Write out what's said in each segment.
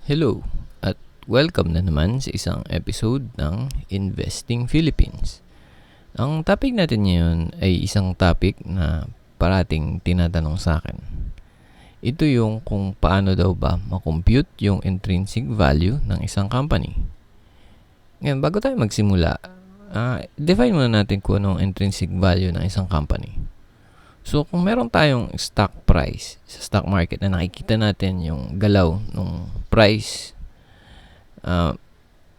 Hello at welcome na naman sa isang episode ng Investing Philippines. Ang topic natin ngayon ay isang topic na parating tinatanong sa akin. Ito yung kung paano daw ba makompute yung intrinsic value ng isang company. Ngayon, bago tayo magsimula, define muna natin kung anong intrinsic value ng isang company. So, kung meron tayong stock price sa stock market na nakikita natin yung galaw ng price,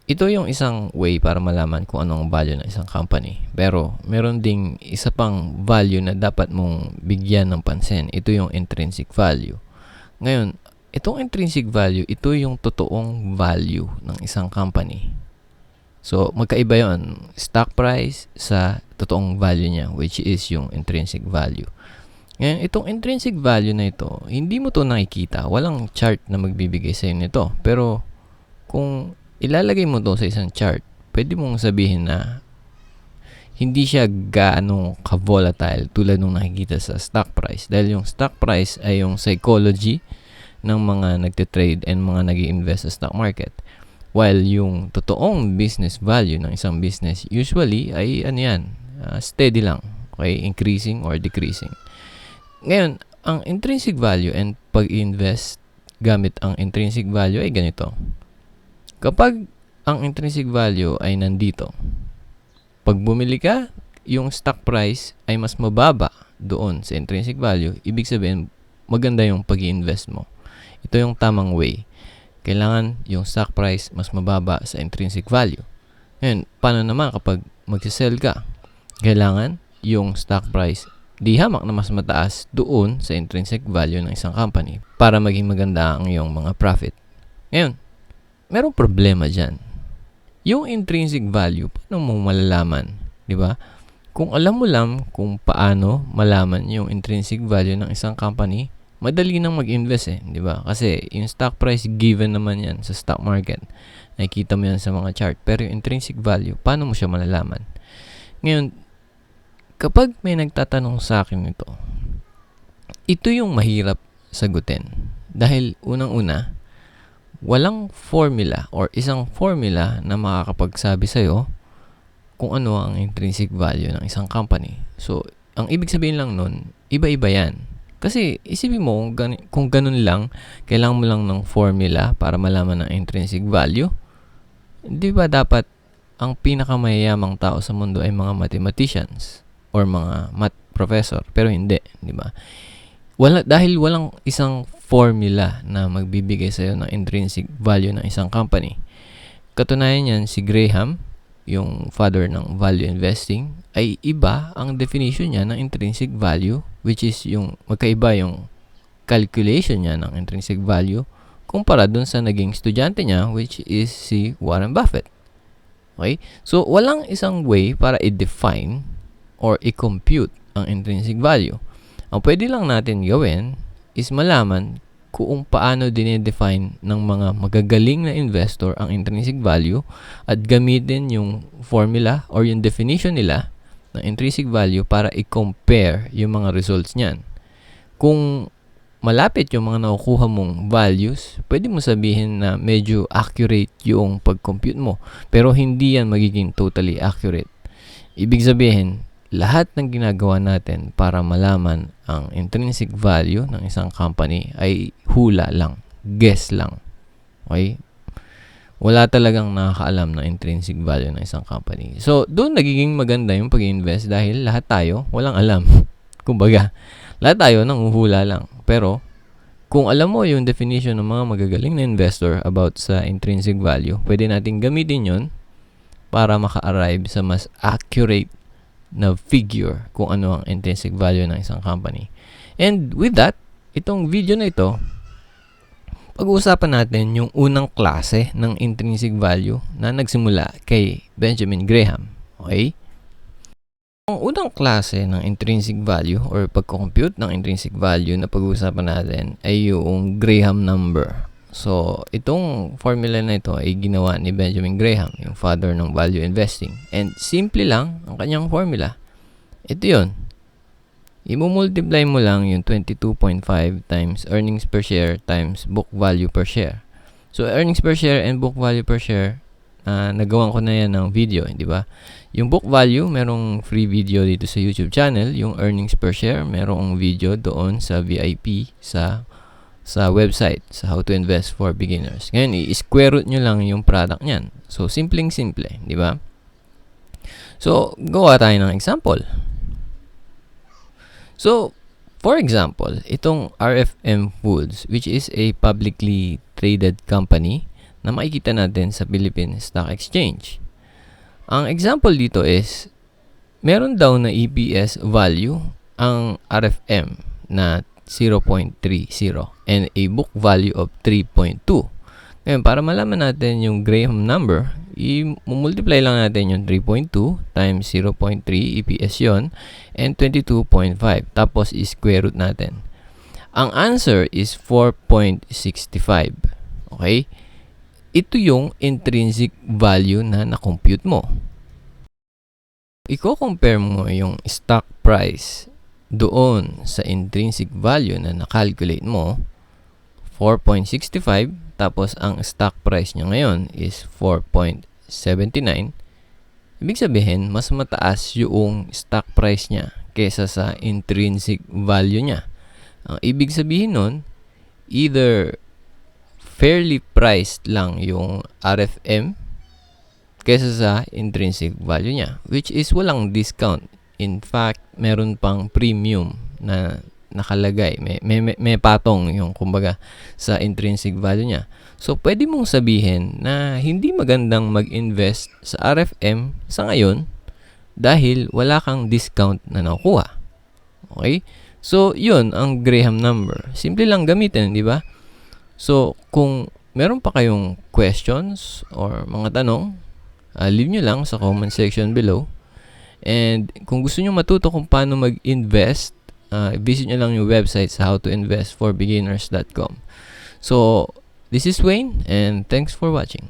ito yung isang way para malaman kung anong value ng isang company. Pero, meron ding isa pang value na dapat mong bigyan ng pansin. Ito yung intrinsic value. Ngayon, itong intrinsic value, ito yung totoong value ng isang company. So, magkaiba yon stock price sa totoong value niya, which is yung intrinsic value. Ngayon, itong intrinsic value na ito, hindi mo to nakikita. Walang chart na magbibigay sa nito. Pero, kung ilalagay mo to sa isang chart, pwede mong sabihin na hindi siya gaano ka-volatile tulad nung nakikita sa stock price. Dahil yung stock price ay yung psychology ng mga nagtitrade and mga nag-i-invest sa stock market. While yung totoong business value ng isang business usually ay steady lang. Okay? Increasing or decreasing. Ngayon, ang intrinsic value and pag-invest gamit ang intrinsic value ay ganito. Kapag ang intrinsic value ay nandito, pag bumili ka, yung stock price ay mas mababa doon sa intrinsic value, ibig sabihin, maganda yung pag-i-invest mo. Ito yung tamang way. Kailangan yung stock price mas mababa sa intrinsic value. Ngayon, paano naman kapag mag-sell ka? Kailangan yung stock price di hamak na mas mataas doon sa intrinsic value ng isang company para maging maganda ang iyong mga profit. Ngayon, merong problema dyan. Yung intrinsic value, paano mo malalaman? Di ba? Kung alam mo lang kung paano malaman yung intrinsic value ng isang company, madali nang mag-invest di ba? Kasi yung stock price given naman yan sa stock market. Nakikita mo yan sa mga chart. Pero yung intrinsic value, paano mo siya malalaman? Ngayon, kapag may nagtatanong sa akin ito yung mahirap sagutin. Dahil unang-una, walang formula or isang formula na makakapagsabi sa'yo kung ano ang intrinsic value ng isang company. So, ang ibig sabihin lang nun, iba-iba yan. Kasi isipin mo kung ganun lang, kailangan mo lang ng formula para malaman ang intrinsic value. Di ba dapat ang pinakamayayamang tao sa mundo ay mga mathematicians or mga math professor? Pero hindi, di ba? Dahil walang isang formula na magbibigay sa'yo ng intrinsic value ng isang company. Katunayan yan, si Graham, yung father ng value investing, ay iba ang definition niya ng intrinsic value, which is yung magkaiba yung calculation niya ng intrinsic value kumpara dun sa naging estudyante niya, which is si Warren Buffett. Okay? So, walang isang way para i-define or i-compute ang intrinsic value. Ang pwede lang natin gawin is malaman kung paano dinedefine ng mga magagaling na investor ang intrinsic value at gamitin yung formula or yung definition nila ng intrinsic value para i-compare yung mga results niyan. Kung malapit yung mga nakukuha mong values, pwede mo sabihin na medyo accurate yung pag-compute mo. Pero hindi yan magiging totally accurate. Ibig sabihin, lahat ng ginagawa natin para malaman ang intrinsic value ng isang company ay hula lang, guess lang. Okay? Wala talagang nakakaalam ng intrinsic value ng isang company. So, doon nagiging maganda yung pag-invest dahil lahat tayo walang alam. Kumbaga, lahat tayo nanguhula lang. Pero, kung alam mo yung definition ng mga magagaling na investor about sa intrinsic value, pwede natin gamitin yun para maka-arrive sa mas accurate na figure kung ano ang intrinsic value ng isang company. And with that, itong video na ito, pag-uusapan natin yung unang klase ng intrinsic value na nagsimula kay Benjamin Graham. Okay? Ang unang klase ng intrinsic value or pag-compute ng intrinsic value na pag-uusapan natin ay yung Graham number. So, itong formula na ito ay ginawa ni Benjamin Graham, yung father ng value investing. And simple lang ang kanyang formula. Ito yun. I-multiply mo lang yung 22.5 times earnings per share times book value per share. So, earnings per share and book value per share, nagawan ko na yan ng video, di ba? Yung book value, merong free video dito sa YouTube channel. Yung earnings per share, merong video doon sa VIP sa website, sa How to Invest for Beginners. Ngayon, i-square root nyo lang yung product nyan. So, simpleng-simple, di ba? So, gawa tayo ng example. So, for example, itong RFM Foods, which is a publicly traded company na makikita natin sa Philippine Stock Exchange. Ang example dito is, meron daw na EPS value ang RFM na 0.30 and a book value of 3.2. Ngayon, para malaman natin yung Graham number, i-multiply lang natin yung 3.2 times 0.3, EPS yon, and 22.5. Tapos, i-square root natin. Ang answer is 4.65. Okay? Ito yung intrinsic value na na-compute mo. Iko-compare mo yung stock price doon sa intrinsic value na na-calculate mo, 4.65, tapos ang stock price niya ngayon is 4.79. Ibig sabihin, mas mataas yung stock price niya kesa sa intrinsic value niya. Ang ibig sabihin nun, either fairly priced lang yung RFM kesa sa intrinsic value niya, which is walang discount. In fact, meron pang premium na nakalagay. May patong yung kumbaga sa intrinsic value niya. So, pwede mong sabihin na hindi magandang mag-invest sa RFM sa ngayon dahil wala kang discount na nakukuha. Okay? So, yun ang Graham number. Simple lang gamitin, di ba? So, kung meron pa kayong questions or mga tanong, leave nyo lang sa comment section below. And kung gusto nyo matuto kung paano mag-invest, visit nyo lang yung website sa howtoinvestforbeginners.com. So, this is Wayne and thanks for watching.